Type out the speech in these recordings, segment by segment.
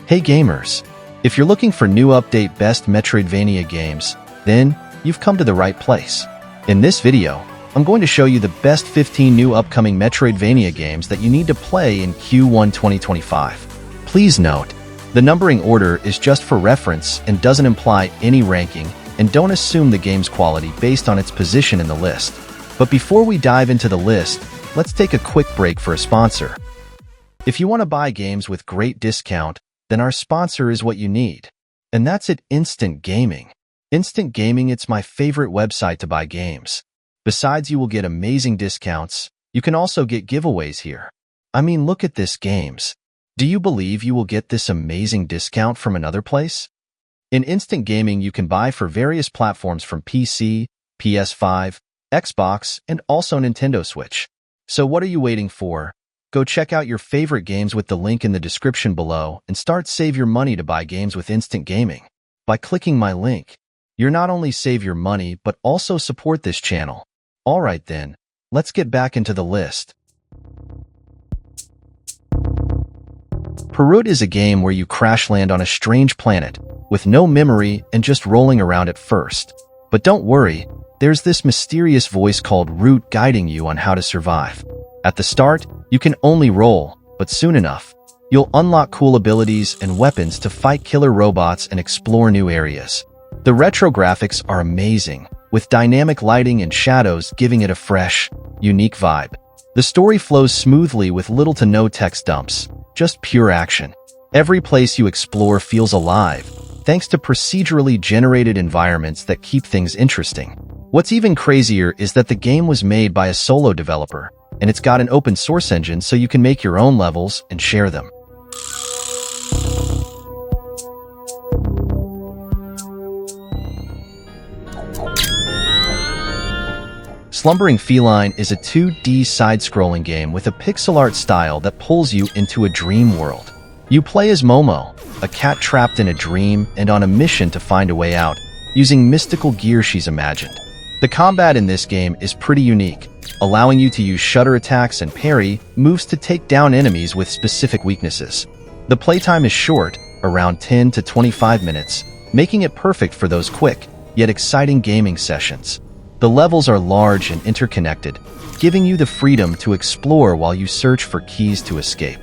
Hey gamers! If you're looking for new update best Metroidvania games, then you've come to the right place. In this video, I'm going to show you the best 15 new upcoming Metroidvania games that you need to play in Q1 2025. Please note, the numbering order is just for reference and doesn't imply any ranking, and don't assume the game's quality based on its position in the list. But before we dive into the list, let's take a quick break for a sponsor. If you want to buy games with great discount, then our sponsor is what you need. And that's at Instant Gaming. Instant Gaming, it's my favorite website to buy games. Besides, you will get amazing discounts. You can also get giveaways here. I mean, look at this games. Do you believe you will get this amazing discount from another place? In Instant Gaming, you can buy for various platforms from PC, PS5, Xbox, and also Nintendo Switch. So what are you waiting for? Go check out your favorite games with the link in the description below and start save your money to buy games with Instant Gaming. By clicking my link, you'll not only save your money but also support this channel. Alright then, let's get back into the list. Piroot is a game where you crash land on a strange planet with no memory and just rolling around at first. But don't worry, there's this mysterious voice called Root guiding you on how to survive. At the start, you can only roll, but soon enough, you'll unlock cool abilities and weapons to fight killer robots and explore new areas. The retro graphics are amazing, with dynamic lighting and shadows giving it a fresh, unique vibe. The story flows smoothly with little to no text dumps, just pure action. Every place you explore feels alive, thanks to procedurally generated environments that keep things interesting. What's even crazier is that the game was made by a solo developer, and it's got an open source engine so you can make your own levels and share them. Slumbering Feline is a 2D side-scrolling game with a pixel art style that pulls you into a dream world. You play as Momo, a cat trapped in a dream and on a mission to find a way out, using mystical gear she's imagined. The combat in this game is pretty unique, allowing you to use shutter attacks and parry moves to take down enemies with specific weaknesses. The playtime is short, around 10 to 25 minutes, making it perfect for those quick, yet exciting gaming sessions. The levels are large and interconnected, giving you the freedom to explore while you search for keys to escape.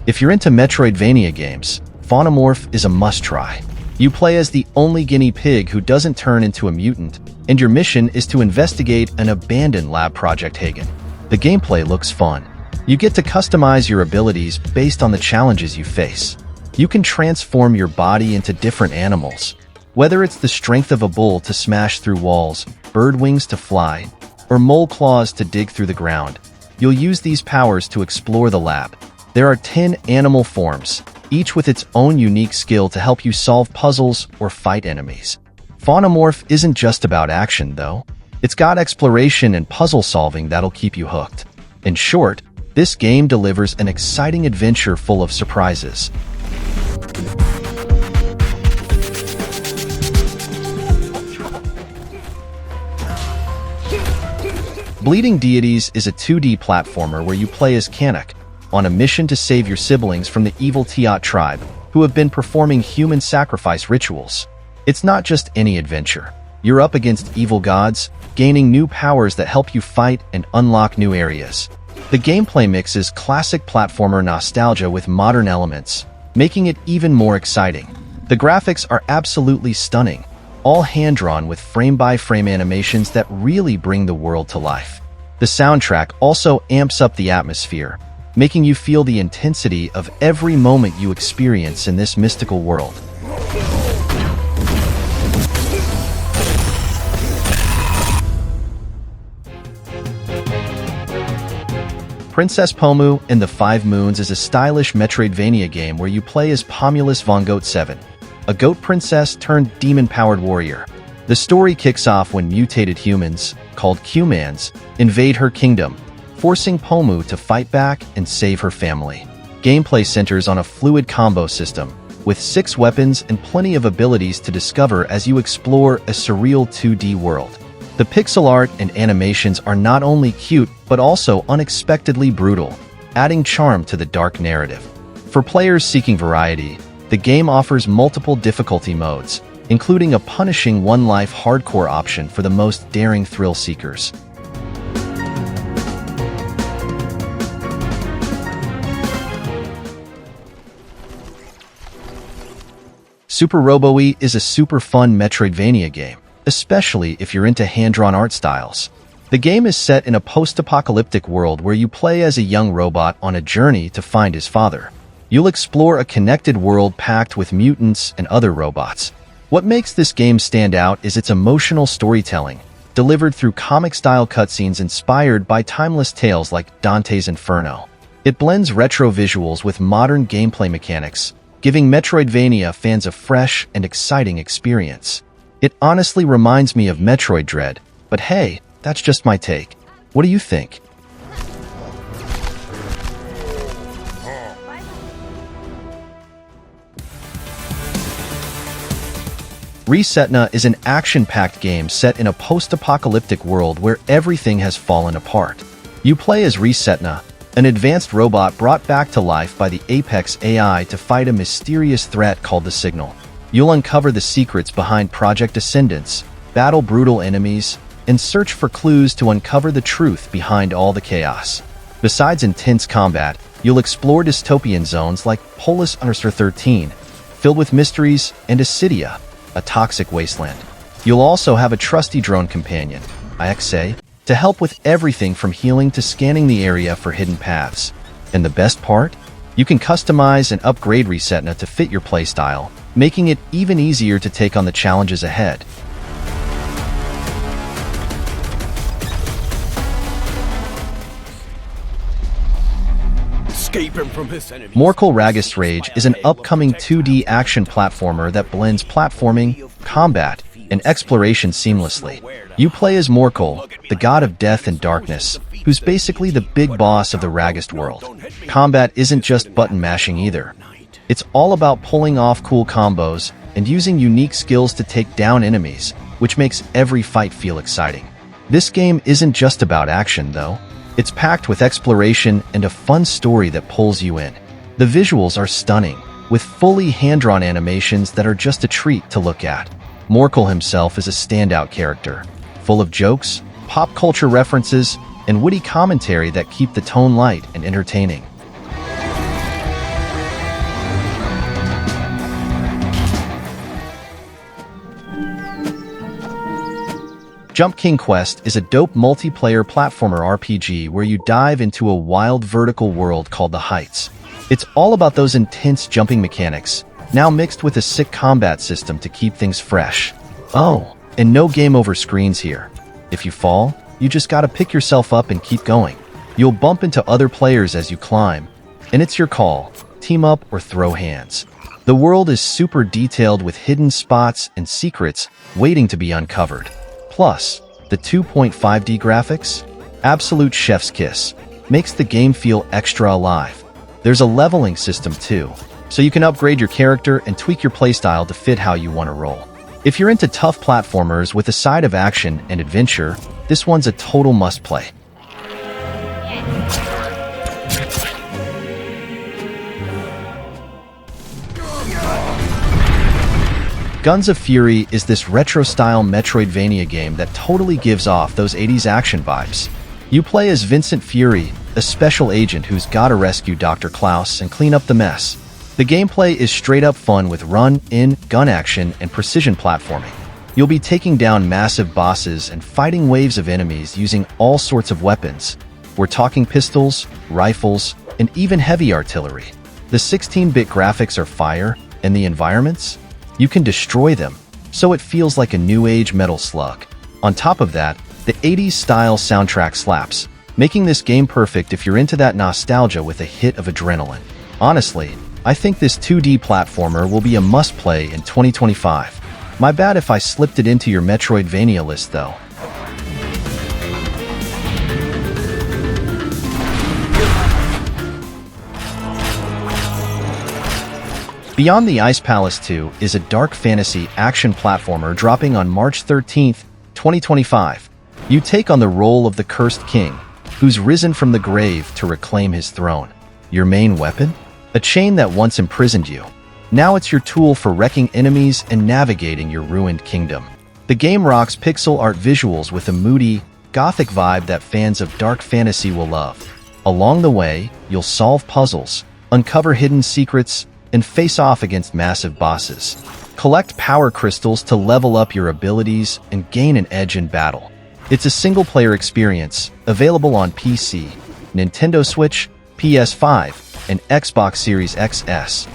If you're into Metroidvania games, Faunamorph is a must-try. You play as the only guinea pig who doesn't turn into a mutant, and your mission is to investigate an abandoned lab project Hagen. The gameplay looks fun. You get to customize your abilities based on the challenges you face. You can transform your body into different animals, whether it's the strength of a bull to smash through walls, bird wings to fly, or mole claws to dig through the ground. You'll use these powers to explore the lab. There are 10 animal forms, each with its own unique skill to help you solve puzzles or fight enemies. Faunamorph isn't just about action, though. It's got exploration and puzzle solving that'll keep you hooked. In short, this game delivers an exciting adventure full of surprises. Bleeding Deities is a 2D platformer where you play as Canuck, on a mission to save your siblings from the evil Tiat tribe, who have been performing human sacrifice rituals. It's not just any adventure. You're up against evil gods, gaining new powers that help you fight and unlock new areas. The gameplay mixes classic platformer nostalgia with modern elements, making it even more exciting. The graphics are absolutely stunning, all hand-drawn with frame-by-frame animations that really bring the world to life. The soundtrack also amps up the atmosphere, making you feel the intensity of every moment you experience in this mystical world. Princess Pomu and the Five Moons is a stylish Metroidvania game where you play as Pomulus von Goat 7, a goat princess turned demon-powered warrior. The story kicks off when mutated humans, called Qmans, invade her kingdom, forcing Pomu to fight back and save her family. Gameplay centers on a fluid combo system, with 6 weapons and plenty of abilities to discover as you explore a surreal 2D world. The pixel art and animations are not only cute, but also unexpectedly brutal, adding charm to the dark narrative. For players seeking variety, the game offers multiple difficulty modes, including a punishing one-life hardcore option for the most daring thrill seekers. Super Roboy is a super fun Metroidvania game, especially if you're into hand-drawn art styles. The game is set in a post-apocalyptic world where you play as a young robot on a journey to find his father. You'll explore a connected world packed with mutants and other robots. What makes this game stand out is its emotional storytelling, delivered through comic-style cutscenes inspired by timeless tales like Dante's Inferno. It blends retro visuals with modern gameplay mechanics, giving Metroidvania fans a fresh and exciting experience. It honestly reminds me of Metroid Dread, but hey, that's just my take. What do you think? ReSetna is an action-packed game set in a post-apocalyptic world where everything has fallen apart. You play as ReSetna, an advanced robot brought back to life by the Apex AI to fight a mysterious threat called the Signal. You'll uncover the secrets behind Project Ascendance, battle brutal enemies, and search for clues to uncover the truth behind all the chaos. Besides intense combat, you'll explore dystopian zones like Polis 13, filled with mysteries, and Acidia, a toxic wasteland. You'll also have a trusty drone companion, IXA, to help with everything from healing to scanning the area for hidden paths. And the best part? You can customize and upgrade ReSetna to fit your playstyle, making it even easier to take on the challenges ahead. Morkull Ragast Rage is an upcoming 2D action platformer that blends platforming, combat, and exploration seamlessly. You play as Morkull, the god of death and darkness, who's basically the big boss of the Ragast world. Combat isn't just button mashing either. It's all about pulling off cool combos and using unique skills to take down enemies, which makes every fight feel exciting. This game isn't just about action, though. It's packed with exploration and a fun story that pulls you in. The visuals are stunning, with fully hand-drawn animations that are just a treat to look at. Morkull himself is a standout character, full of jokes, pop culture references, and witty commentary that keep the tone light and entertaining. Jump King Quest is a dope multiplayer platformer RPG where you dive into a wild vertical world called the Heights. It's all about those intense jumping mechanics, now mixed with a sick combat system to keep things fresh. Oh, and no game over screens here. If you fall, you just gotta pick yourself up and keep going. You'll bump into other players as you climb, and it's your call, team up or throw hands. The world is super detailed with hidden spots and secrets waiting to be uncovered. Plus, the 2.5D graphics, absolute chef's kiss, makes the game feel extra alive. There's a leveling system too, so you can upgrade your character and tweak your playstyle to fit how you want to roll. If you're into tough platformers with a side of action and adventure, this one's a total must-play. Guns of Fury is this retro-style Metroidvania game that totally gives off those 80s action vibes. You play as Vincent Fury, a special agent who's gotta rescue Dr. Klaus and clean up the mess. The gameplay is straight-up fun with run-in, gun action, and precision platforming. You'll be taking down massive bosses and fighting waves of enemies using all sorts of weapons. We're talking pistols, rifles, and even heavy artillery. The 16-bit graphics are fire, and the environments? You can destroy them, so it feels like a new-age Metal Slug. On top of that, the 80s style soundtrack slaps, making this game perfect if you're into that nostalgia with a hit of adrenaline. Honestly, I think this 2D platformer will be a must-play in 2025. My bad if I slipped it into your Metroidvania list, though. Beyond the Ice Palace 2 is a dark fantasy action platformer dropping on March 13th, 2025. You take on the role of the Cursed King, who's risen from the grave to reclaim his throne. Your main weapon? A chain that once imprisoned you. Now it's your tool for wrecking enemies and navigating your ruined kingdom. The game rocks pixel art visuals with a moody, gothic vibe that fans of dark fantasy will love. Along the way, you'll solve puzzles, uncover hidden secrets, and face off against massive bosses. Collect power crystals to level up your abilities and gain an edge in battle. It's a single-player experience, available on PC, Nintendo Switch, PS5, and Xbox Series XS.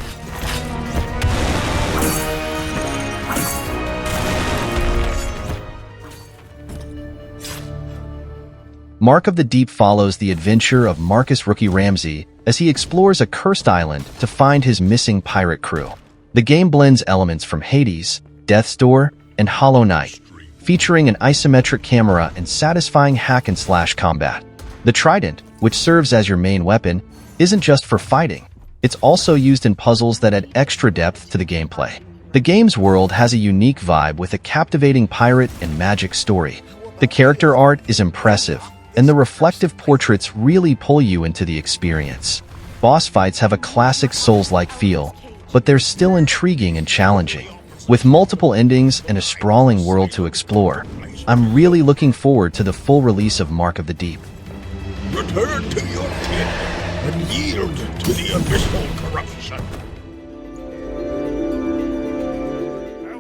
Mark of the Deep follows the adventure of Marcus Rookie Ramsey as he explores a cursed island to find his missing pirate crew. The game blends elements from Hades, Death's Door, and Hollow Knight, featuring an isometric camera and satisfying hack-and-slash combat. The trident, which serves as your main weapon, isn't just for fighting. It's also used in puzzles that add extra depth to the gameplay. The game's world has a unique vibe with a captivating pirate and magic story. The character art is impressive, and the reflective portraits really pull you into the experience. Boss fights have a classic Souls-like feel, but they're still intriguing and challenging. With multiple endings and a sprawling world to explore, I'm really looking forward to the full release of Mark of the Deep. Return to your pit and yield to the abyssal corruption.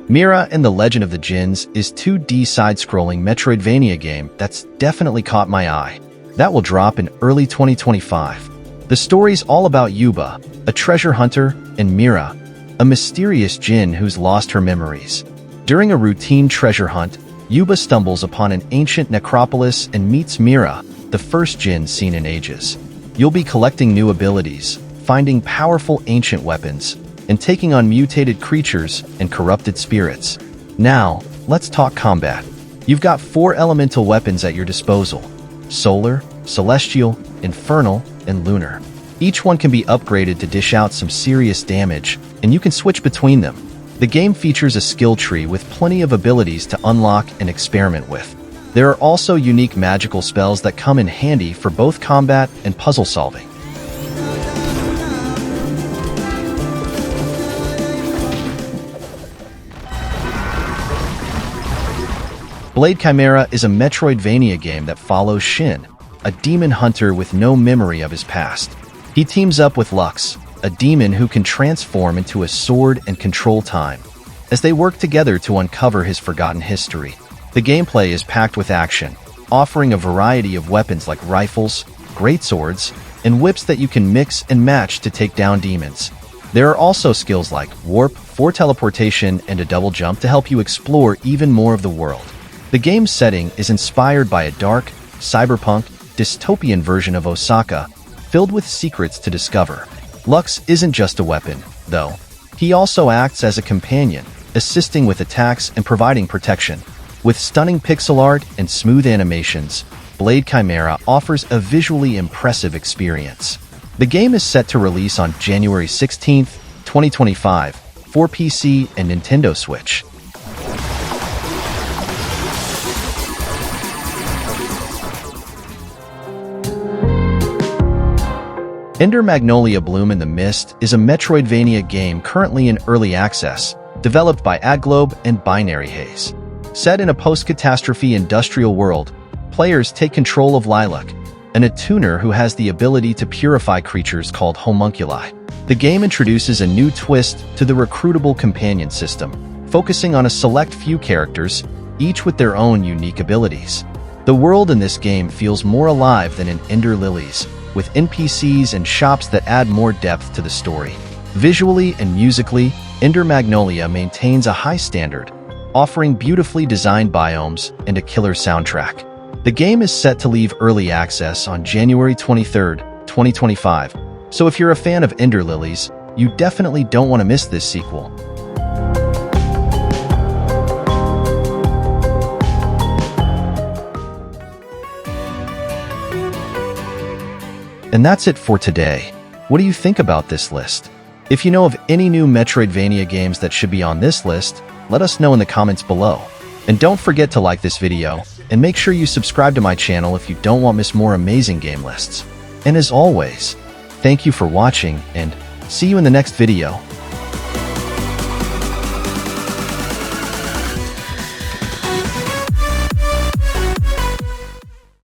Mira and the Legend of the Djinns is 2D side-scrolling Metroidvania game that's definitely caught my eye. That will drop in early 2025. The story's all about Yuba, a treasure hunter, and Mira, a mysterious djinn who's lost her memories. During a routine treasure hunt, Yuba stumbles upon an ancient necropolis and meets Mira, the first djinn seen in ages. You'll be collecting new abilities, finding powerful ancient weapons, and taking on mutated creatures and corrupted spirits. Now, let's talk combat. You've got 4 elemental weapons at your disposal: Solar, Celestial, Infernal, and Lunar. Each one can be upgraded to dish out some serious damage, and you can switch between them. The game features a skill tree with plenty of abilities to unlock and experiment with. There are also unique magical spells that come in handy for both combat and puzzle solving. Blade Chimera is a Metroidvania game that follows Shin, a demon hunter with no memory of his past. He teams up with Lux, a demon who can transform into a sword and control time, as they work together to uncover his forgotten history. The gameplay is packed with action, offering a variety of weapons like rifles, greatswords, and whips that you can mix and match to take down demons. There are also skills like Warp, 4 teleportation, and a double jump to help you explore even more of the world. The game's setting is inspired by a dark, cyberpunk, dystopian version of Osaka, filled with secrets to discover. Lux isn't just a weapon, though. He also acts as a companion, assisting with attacks and providing protection. With stunning pixel art and smooth animations, Blade Chimera offers a visually impressive experience. The game is set to release on January 16, 2025, for PC and Nintendo Switch. Ender Magnolia Bloom in the Mist is a Metroidvania game currently in early access, developed by AdGlobe and Binary Haze. Set in a post-catastrophe industrial world, players take control of Lilac, an attuner who has the ability to purify creatures called homunculi. The game introduces a new twist to the recruitable companion system, focusing on a select few characters, each with their own unique abilities. The world in this game feels more alive than in Ender Lilies, with NPCs and shops that add more depth to the story. Visually and musically, Ender Magnolia maintains a high standard, offering beautifully designed biomes and a killer soundtrack. The game is set to leave early access on January 23, 2025, so if you're a fan of Ender Lilies, you definitely don't want to miss this sequel. And that's it for today. What do you think about this list? If you know of any new Metroidvania games that should be on this list, let us know in the comments below. And don't forget to like this video And make sure you subscribe to my channel if you don't want to miss more amazing game lists. And as always, thank you for watching and see you in the next video.